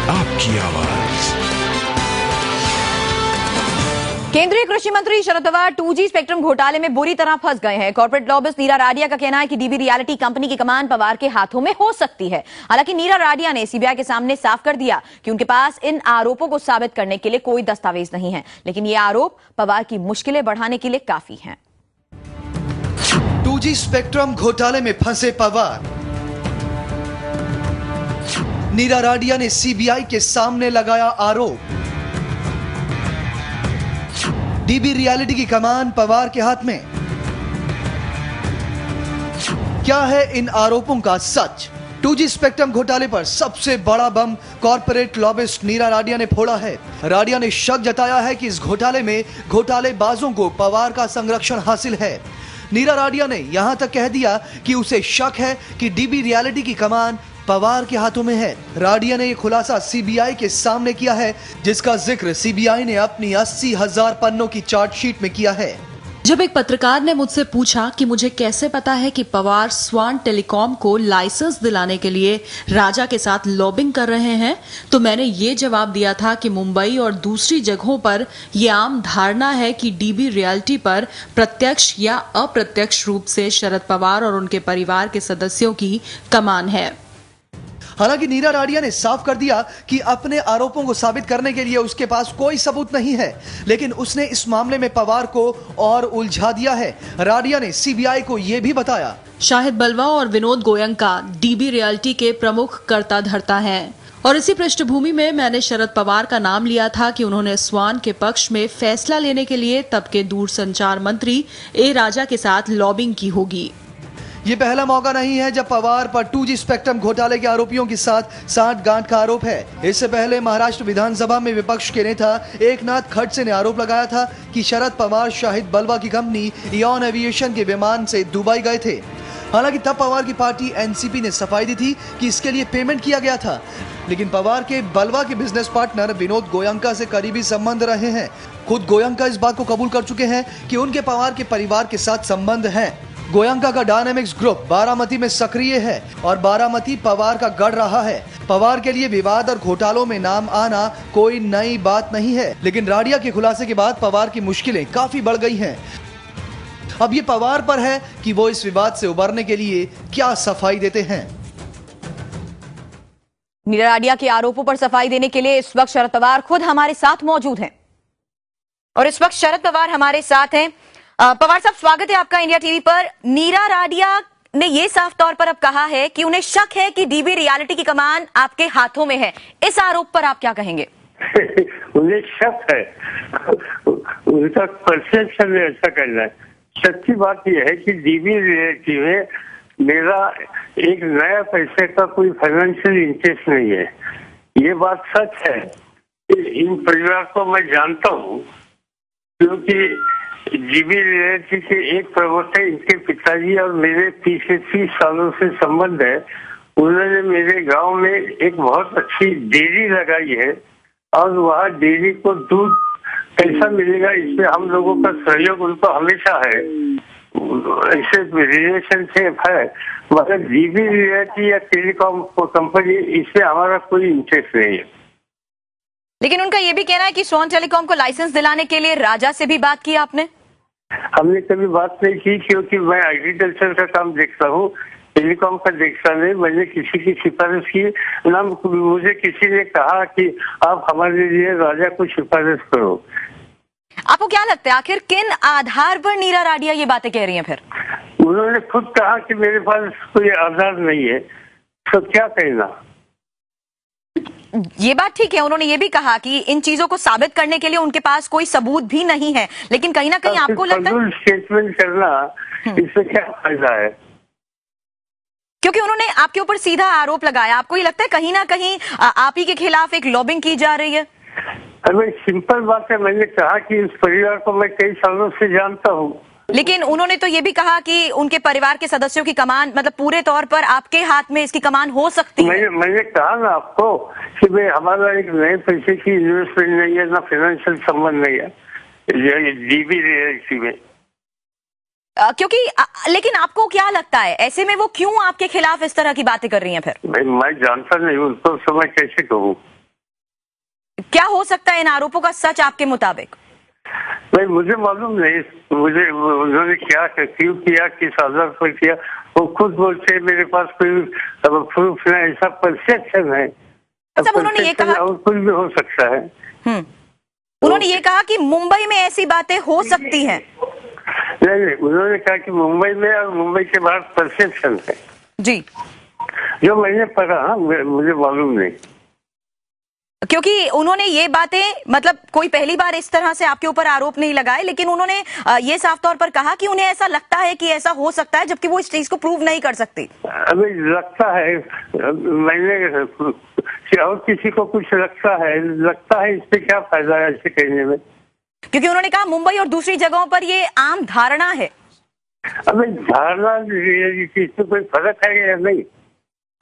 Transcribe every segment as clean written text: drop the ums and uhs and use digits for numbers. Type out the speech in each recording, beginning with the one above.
आपकी आवाज। केंद्रीय कृषि मंत्री शरद पवार 2G स्पेक्ट्रम घोटाले में बुरी तरह फंस गए हैं। कॉर्पोरेट लॉबिस्ट नीरा राडिया का कहना है कि डीबी रियलिटी कंपनी की कमान पवार के हाथों में हो सकती है। हालांकि नीरा राडिया ने सीबीआई के सामने साफ कर दिया कि उनके पास इन आरोपों को साबित करने के लिए कोई दस्तावेज नहीं है, लेकिन ये आरोप पवार की मुश्किलें बढ़ाने के लिए काफी हैं। 2G स्पेक्ट्रम घोटाले में फंसे पवार। नीरा राडिया ने सीबीआई के सामने लगाया आरोप। डीबी रियलिटी की कमान पवार के हाथ में। क्या है इन आरोपों का सच? 2G स्पेक्ट्रम घोटाले पर सबसे बड़ा बम कॉर्पोरेट लॉबिस्ट नीरा राडिया ने फोड़ा है। राडिया ने शक जताया है कि इस घोटाले में घोटालेबाजों को पवार का संरक्षण हासिल है। नीरा राडिया ने यहां तक कह दिया कि उसे शक है कि डीबी रियलिटी की कमान पवार के हाथों में है। राडिया ने यह खुलासा सीबीआई के सामने किया है, जिसका जिक्र सीबीआई ने अपनी 80,000 पन्नों की चार्जशीट में किया है। जब एक पत्रकार ने मुझसे पूछा कि मुझे कैसे पता है कि पवार स्वान टेलीकॉम को लाइसेंस दिलाने के लिए राजा के साथ लॉबिंग कर रहे हैं, तो मैंने ये जवाब दिया था कि मुंबई और दूसरी जगहों पर यह आम धारणा है कि डीबी रियलिटी पर प्रत्यक्ष या अप्रत्यक्ष रूप से शरद पवार और उनके परिवार के सदस्यों की कमान है। हालांकि नीरा राडिया ने साफ कर दिया कि अपने आरोपों को साबित करने के लिए उसके पास कोई सबूत नहीं है, लेकिन उसने इस मामले में पवार को और उलझा दिया है। राडिया ने सीबीआई को यह भी बताया, शाहिद बलवा और विनोद गोयंका डीबी रियलिटी के प्रमुख कर्ता धर्ता हैं, और इसी पृष्ठभूमि में मैंने शरद पवार का नाम लिया था कि उन्होंने स्वान के पक्ष में फैसला लेने के लिए तब के दूरसंचार मंत्री ए राजा के साथ लॉबिंग की होगी। ये पहला मौका नहीं है जब पवार पर 2G स्पेक्ट्रम घोटाले के आरोपियों के साथ सांठ-गांठ का आरोप है। इससे पहले महाराष्ट्र विधानसभा में विपक्ष के नेता एकनाथ खड़से ने आरोप लगाया था कि शरद पवार शाहिद बलवा की कंपनी इओन एविएशन के विमान से दुबई गए थे। हालांकि तब पवार की पार्टी एनसीपी ने सफाई दी थी कि इसके लिए पेमेंट किया गया था, लेकिन पवार के बलवा के बिजनेस पार्टनर विनोद गोयंका से करीबी संबंध रहे हैं। खुद गोयंका इस बात को कबूल कर चुके हैं कि उनके पवार के परिवार के साथ संबंध है। गोयंका का डायनामिक्स ग्रुप बारामती में सक्रिय है और बारामती पवार का गढ़ रहा है। पवार के लिए विवाद और घोटालों में नाम आना कोई नई बात नहीं है, लेकिन राडिया के खुलासे के बाद पवार की मुश्किलें काफी बढ़ गई हैं। अब ये पवार पर है कि वो इस विवाद से उबरने के लिए क्या सफाई देते हैं। नीरा राडिया के आरोपों पर सफाई देने के लिए इस वक्त शरद पवार खुद हमारे साथ मौजूद हैं, और इस वक्त शरद पवार हमारे साथ हैं। पवार साहब, स्वागत है आपका इंडिया टीवी पर। नीरा राडिया ने यह साफ तौर पर अब कहा है कि उन्हें शक है कि डीबी रियलिटी की कमान आपके हाथों में है। इस आरोप पर आप क्या कहेंगे? उन्हें शक है, उनका परसेप्शन में ऐसा करना है। सच्ची बात यह है कि डीबी रियलिटी में मेरा एक नया पैसे का कोई फाइनेंशियल इंटरेस्ट नहीं है। ये बात सच है। इन परिवार को मैं जानता हूँ, क्योंकि डीबी रियलिटी के एक प्रवक्ता इनके पिताजी और मेरे पिछले 30 सालों से संबंध है। उन्होंने मेरे गांव में एक बहुत अच्छी डेयरी लगाई है, और वहाँ डेयरी को दूध कैसा मिलेगा इसमें हम लोगों का सहयोग उनको हमेशा है। ऐसे रिलेशनशिप है, मगर डीबी रियलिटी या टेलीकॉम कंपनी इसमें हमारा कोई इंटरेस्ट नहीं है। लेकिन उनका यह भी कहना है कि स्वान टेलीकॉम को लाइसेंस दिलाने के लिए राजा से भी बात की आपने? हमने कभी बात नहीं की, क्योंकि मैं एग्रीकल्चर का काम देखता हूँ, टेलीकॉम का देखता नहीं। मैंने किसी की सिफारिश की ना, मुझे किसी ने कहा कि आप हमारे लिए राजा को सिफारिश करो। आपको क्या लगता है आखिर किन आधार पर नीरा राडिया ये बातें कह रही हैं? फिर उन्होंने खुद कहा कि मेरे पास कोई आधार नहीं है, तो क्या कहना। ये बात ठीक है, उन्होंने ये भी कहा कि इन चीजों को साबित करने के लिए उनके पास कोई सबूत भी नहीं है, लेकिन कहीं ना कहीं आपको लगता है स्टेटमेंट करना इससे क्या फायदा है? क्योंकि उन्होंने आपके ऊपर सीधा आरोप लगाया। आपको ये लगता है कहीं ना कहीं आप ही के खिलाफ एक लॉबिंग की जा रही है? अरे सिंपल बात है, मैंने कहा कि इस परिवार को मैं कई सालों से जानता हूँ। लेकिन उन्होंने तो ये भी कहा कि उनके परिवार के सदस्यों की कमान, मतलब पूरे तौर पर आपके हाथ में इसकी कमान हो सकती है। मैंने कहा ना आपको कि भाई हमारा एक नए पैसे की इन्वेस्टमेंट नहीं है, ना फाइनेंशियल संबंध नहीं है डीबी रियलिटी में। क्योंकि लेकिन आपको क्या लगता है ऐसे में वो क्यों आपके खिलाफ इस तरह की बातें कर रही हैं? फिर मैं जानता नहीं उनको, समय कैसे कहूँ। क्या हो सकता है इन आरोपों का सच आपके मुताबिक? भाई मुझे मालूम नहीं, मुझे उन्होंने क्या क्यों किया, किस आधार पर किया, वो खुद बोलते मेरे पास कोई प्रूफ है, ऐसा परसेप्शन है। सब उन्होंने ये कहा और कुछ भी हो सकता है। उन्होंने ये कहा कि मुंबई में ऐसी बातें हो सकती हैं। नहीं, उन्होंने कहा कि मुंबई में और मुंबई के बाहर परसेप्शन है जी, जो मैंने पढ़ा, मुझे मालूम नहीं। क्योंकि उन्होंने ये बातें, मतलब कोई पहली बार इस तरह से आपके ऊपर आरोप नहीं लगाए, लेकिन उन्होंने ये साफ तौर पर कहा कि उन्हें ऐसा लगता है कि ऐसा हो सकता है, जबकि वो इस चीज को प्रूव नहीं कर सकती। अभी लगता है, मैंने और किसी को कुछ लगता है इससे क्या फायदा है ऐसे कहने में? क्योंकि उन्होंने कहा मुंबई और दूसरी जगहों पर ये आम धारणा है। अभी धारणा इससे कोई फर्क है या नहीं?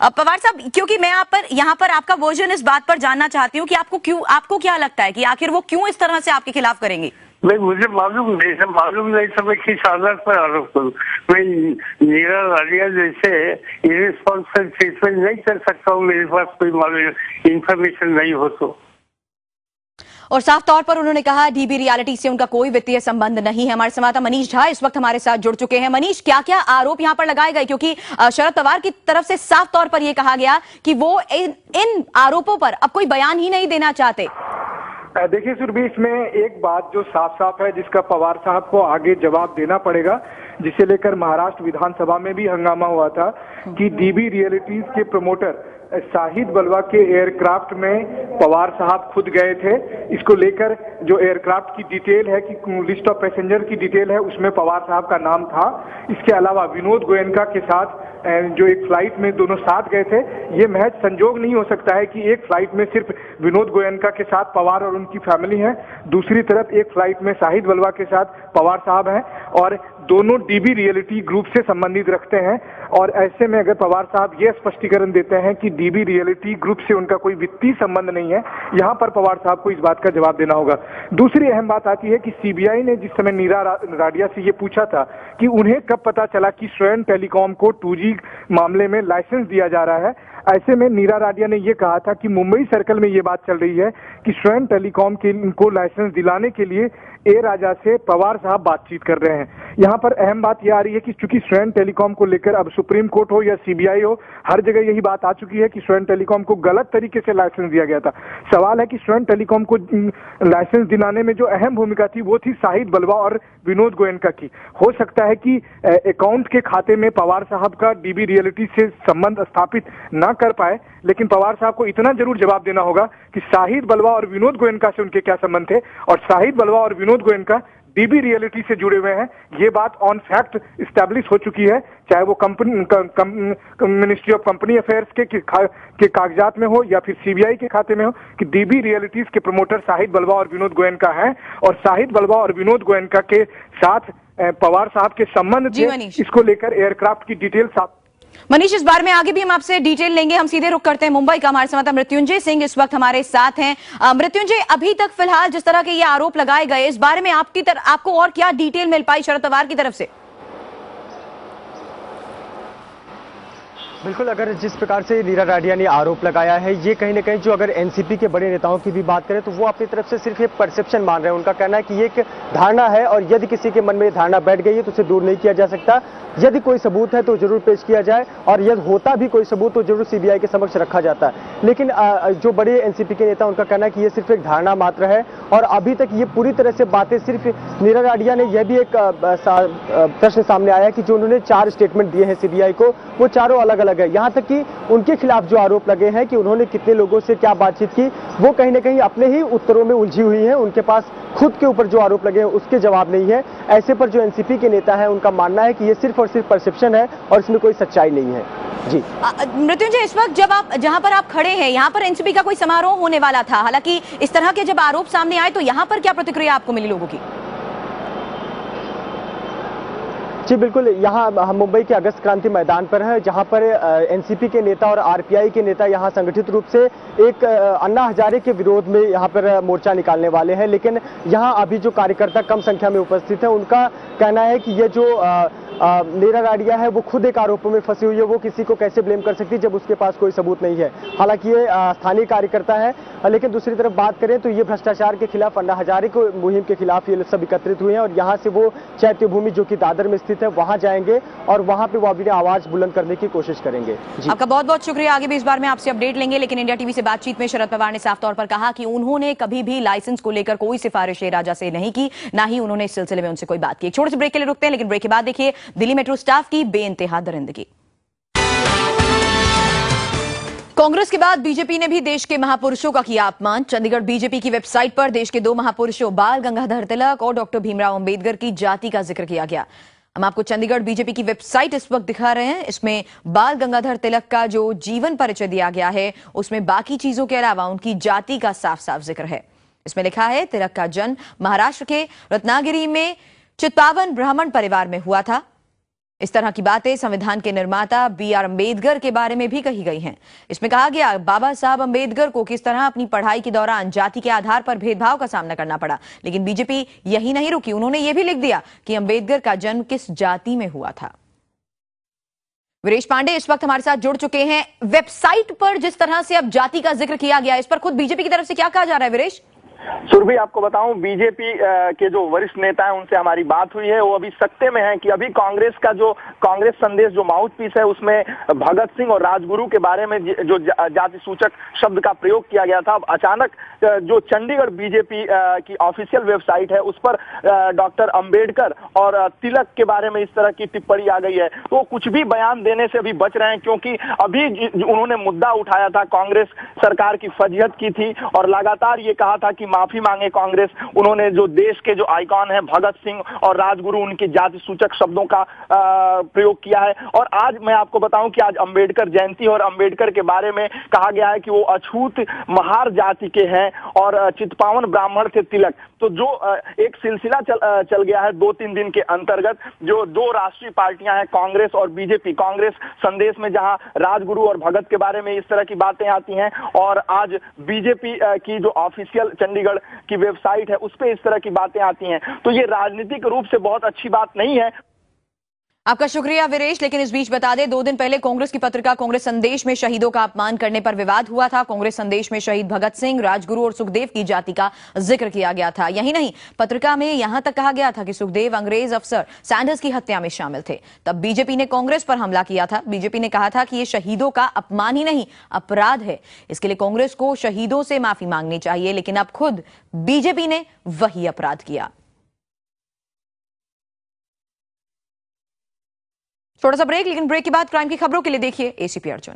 अब पवार साहब, क्योंकि मैं यहाँ पर आपका वर्जन इस बात पर जानना चाहती हूँ कि आपको क्या लगता है कि आखिर वो क्यों इस तरह से आपके खिलाफ करेंगी? नहीं, मुझे मालूम नहीं तो मैं किस आधार पर आरोप करूँ? मैं नीरा राडिया जैसे इरेस्पॉन्सिबल ट्रीटमेंट नहीं कर सकता हूँ, मेरे पास कोई मालूम इंफॉर्मेशन नहीं हो तो। और साफ तौर पर उन्होंने कहा डीबी रियलिटी से उनका कोई वित्तीय संबंध नहीं है। हमारे संवाददाता मनीष झा इस वक्त हमारे साथ जुड़ चुके हैं। मनीष, क्या क्या आरोप यहां पर लगाए गए? क्योंकि शरद पवार की तरफ से साफ तौर पर यह कहा गया कि वो इन आरोपों पर अब कोई बयान ही नहीं देना चाहते। देखिए सुरभि, इसमें एक बात जो साफ साफ है, जिसका पवार साहब को आगे जवाब देना पड़ेगा, जिसे लेकर महाराष्ट्र विधानसभा में भी हंगामा हुआ था कि डीबी रियलिटीज के प्रमोटर शाहिद बलवा के एयरक्राफ्ट में पवार साहब खुद गए थे। इसको लेकर जो एयरक्राफ्ट की डिटेल है, कि लिस्ट ऑफ पैसेंजर की डिटेल है, उसमें पवार साहब का नाम था। इसके अलावा विनोद गोयनका के साथ जो एक फ्लाइट में दोनों साथ गए थे, ये महज संजोग नहीं हो सकता है कि एक फ्लाइट में सिर्फ विनोद गोयनका के साथ पवार और उनकी फैमिली है, दूसरी तरफ एक फ्लाइट में शाहिद बलवा के साथ पवार साहब हैं, और दोनों डीबी रियलिटी ग्रुप से संबंधित रखते हैं। और ऐसे में अगर पवार साहब ये स्पष्टीकरण देते हैं कि डीबी रियलिटी ग्रुप से उनका कोई वित्तीय संबंध नहीं है, यहाँ पर पवार साहब को इस बात का जवाब देना होगा। दूसरी अहम बात आती है कि सीबीआई ने जिस समय नीरा राडिया से ये पूछा था कि उन्हें कब पता चला कि स्वयं टेलीकॉम को 2G मामले में लाइसेंस दिया जा रहा है, ऐसे में नीरा राडिया ने यह कहा था कि मुंबई सर्कल में ये बात चल रही है कि स्वयं टेलीकॉम को लाइसेंस दिलाने के लिए ए राजा से पवार साहब बातचीत कर रहे हैं। यहाँ पर अहम बात यह आ रही है कि चूंकि स्वयं टेलीकॉम को लेकर अब सुप्रीम कोर्ट हो या सीबीआई हो, हर जगह यही बात आ चुकी है कि स्वयं टेलीकॉम को गलत तरीके से लाइसेंस दिया गया था। सवाल है कि स्वयं टेलीकॉम को लाइसेंस दिलाने में जो अहम भूमिका थी वो थी शाहिद बलवा और विनोद गोयनका की। हो सकता है कि अकाउंट के खाते में पवार साहब का डीबी रियलिटी से संबंध स्थापित न कर पाए, लेकिन पवार साहब को इतना जरूर जवाब देना होगा कि शाहिद बलवा और विनोद गोयनका से उनके क्या संबंध थे, और शाहिद बलवा और विनोद गोयनका डीबी रियलिटी से जुड़े हुए हैं। ये बात ऑन फैक्ट स्टैब्लिश हो चुकी है, चाहे वो मिनिस्ट्री ऑफ कंपनी अफेयर्स के कागजात में हो या फिर सीबीआई के खाते में हो, कि डीबी रियलिटीज के प्रमोटर शाहिद बलवा और विनोद गोयनका हैं, और शाहिद बलवा और विनोद गोयनका के साथ पवार साहब के संबंध थे। इसको लेकर एयरक्राफ्ट की डिटेल साफ। मनीष, इस बारे में आगे भी हम आपसे डिटेल लेंगे। हम सीधे रुक करते हैं मुंबई का। हमारे संवाददाता मृत्युंजय सिंह इस वक्त हमारे साथ हैं। मृत्युंजय, अभी तक फिलहाल जिस तरह के ये आरोप लगाए गए, इस बारे में आपको और क्या डिटेल मिल पाई शरद पवार की तरफ से? बिल्कुल, अगर जिस प्रकार से नीरा राडिया ने आरोप लगाया है, ये कहीं ना कहीं जो अगर एनसीपी के बड़े नेताओं की भी बात करें तो वो अपनी तरफ से सिर्फ एक परसेप्शन मान रहे हैं। उनका कहना है कि ये एक धारणा है, और यदि किसी के मन में ये धारणा बैठ गई है तो उसे दूर नहीं किया जा सकता। यदि कोई सबूत है तो जरूर पेश किया जाए, और यदि होता भी कोई सबूत तो जरूर सीबीआई के समक्ष रखा जाता है। लेकिन जो बड़े एनसीपी के नेता, उनका कहना है कि ये सिर्फ एक धारणा मात्र है, और अभी तक ये पूरी तरह से बातें सिर्फ नीरा राडिया ने यह भी एक प्रश्न सामने आया कि जो उन्होंने 4 स्टेटमेंट दिए हैं सीबीआई को, वो चारों अलग अलग है। यहाँ तक कि उनके खिलाफ जो आरोप लगे हैं कि उन्होंने कितने लोगों से क्या बातचीत की, वो कहीं ना कहीं अपने ही उत्तरों में उलझी हुई है। उनके पास खुद के ऊपर जो आरोप लगे हैं उसके जवाब नहीं है। ऐसे पर जो एनसीपी के नेता है, उनका मानना है कि ये सिर्फ और सिर्फ परसेप्शन है और इसमें कोई सच्चाई नहीं है। जी मृत्युंजय, इस वक्त जहां पर आप खड़े हैं, यहाँ पर एनसीपी का कोई समारोह होने वाला था। हालांकि इस तरह के जब आरोप सामने आए तो यहाँ पर क्या प्रतिक्रिया आपको मिली लोगों की? जी बिल्कुल, यहाँ हम मुंबई के अगस्त क्रांति मैदान पर है, जहाँ पर एनसीपी के नेता और आरपीआई के नेता यहाँ संगठित रूप से एक अन्ना हजारे के विरोध में यहाँ पर मोर्चा निकालने वाले हैं। लेकिन यहाँ अभी जो कार्यकर्ता कम संख्या में उपस्थित है, उनका कहना है कि ये जो नीरा राडिया है वो खुद एक आरोपों में फंसी हुई है, वो किसी को कैसे ब्लेम कर सकती है जब उसके पास कोई सबूत नहीं है। हालांकि ये स्थानीय कार्यकर्ता है, लेकिन दूसरी तरफ बात करें तो ये भ्रष्टाचार के खिलाफ अन्ना हजारे को मुहिम के खिलाफ ये सब एकत्रित हुए हैं और यहाँ से वो चैत्य भूमि जो कि दादर में स्थित है वहां जाएंगे और वहां पे वो अपनी आवाज बुलंद करने की कोशिश करेंगे। आपका बहुत बहुत शुक्रिया। आगे भी इस बार में आपसे अपडेट लेंगे, लेकिन इंडिया टीवी से बातचीत में शरद पवार ने साफ तौर पर कहा कि उन्होंने कभी भी लाइसेंस को लेकर कोई सिफारिश राजा से नहीं की, ना ही उन्होंने इस सिलसिले में उनसे कोई बात की। छोटे से ब्रेक के लिए रुकते हैं, लेकिन ब्रेक के बाद देखिए दिल्ली मेट्रो स्टाफ की बेइंतहा दरिंदगी। कांग्रेस के बाद बीजेपी ने भी देश के महापुरुषों का किया अपमान। चंडीगढ़ बीजेपी की वेबसाइट पर देश के 2 महापुरुषों बाल गंगाधर तिलक और डॉक्टर भीमराव अंबेडकर की जाति का जिक्र किया गया। हम आपको चंडीगढ़ बीजेपी की वेबसाइट इस वक्त दिखा रहे हैं। इसमें बाल गंगाधर तिलक का जो जीवन परिचय दिया गया है, उसमें बाकी चीजों के अलावा उनकी जाति का साफ साफ जिक्र है। इसमें लिखा है, तिलक का जन्म महाराष्ट्र के रत्नागिरी में चित्पावन ब्राह्मण परिवार में हुआ था। इस तरह की बातें संविधान के निर्माता BR अम्बेडकर के बारे में भी कही गई हैं। इसमें कहा गया, बाबा साहब अम्बेडकर को किस तरह अपनी पढ़ाई के दौरान जाति के आधार पर भेदभाव का सामना करना पड़ा। लेकिन बीजेपी यही नहीं रुकी, उन्होंने ये भी लिख दिया कि अम्बेडकर का जन्म किस जाति में हुआ था। वीरेश पांडे इस वक्त हमारे साथ जुड़ चुके हैं। वेबसाइट पर जिस तरह से अब जाति का जिक्र किया गया, इस पर खुद बीजेपी की तरफ से क्या कहा जा रहा है वीरेश? सुरभि, आपको बताऊं, बीजेपी के जो वरिष्ठ नेता हैं उनसे हमारी बात हुई है। वो अभी सत्ते में है कि अभी कांग्रेस का जो कांग्रेस संदेश जो माउथ पीस है उसमें भगत सिंह और राजगुरु के बारे में जो जाति सूचक शब्द का प्रयोग किया गया था, अब अचानक जो चंडीगढ़ बीजेपी की ऑफिशियल वेबसाइट है उस पर डॉक्टर अंबेडकर और तिलक के बारे में इस तरह की टिप्पणी आ गई है। तो कुछ भी बयान देने से अभी बच रहे हैं, क्योंकि अभी उन्होंने मुद्दा उठाया था, कांग्रेस सरकार की फजीहत की थी और लगातार ये कहा था कि माफी मांगे कांग्रेस। उन्होंने जो देश के जो आइकॉन है भगत सिंह और राजगुरु, उनकी जाति सूचक शब्दों का प्रयोग किया है। और आज मैं आपको बताऊं कि आज अंबेडकर जयंती और अंबेडकर के बारे में कहा गया है कि वो अछूत महार जाति के हैं और चित्पावन ब्राह्मण थे तिलक। तो जो एक सिलसिला चल गया है 2-3 दिन के अंतर्गत, जो 2 राष्ट्रीय पार्टियां हैं कांग्रेस और बीजेपी। कांग्रेस संदेश में जहां राजगुरु और भगत के बारे में इस तरह की बातें आती हैं, और आज बीजेपी की जो ऑफिशियल चंडीगढ़ की वेबसाइट है उस पे इस तरह की बातें आती हैं। तो ये राजनीतिक रूप से बहुत अच्छी बात नहीं है। आपका शुक्रिया वीरेश। लेकिन इस बीच बता दें, 2 दिन पहले कांग्रेस की पत्रिका कांग्रेस संदेश में शहीदों का अपमान करने पर विवाद हुआ था। कांग्रेस संदेश में शहीद भगत सिंह, राजगुरु और सुखदेव की जाति का जिक्र किया गया था। यही नहीं, पत्रिका में यहां तक कहा गया था कि सुखदेव अंग्रेज अफसर सैंडर्स की हत्या में शामिल थे। तब बीजेपी ने कांग्रेस पर हमला किया था। बीजेपी ने कहा था कि यह शहीदों का अपमान ही नहीं, अपराध है। इसके लिए कांग्रेस को शहीदों से माफी मांगनी चाहिए। लेकिन अब खुद बीजेपी ने वही अपराध किया। थोड़ा सा ब्रेक, लेकिन ब्रेक के बाद क्राइम की खबरों के लिए देखिए ACP अर्जुन।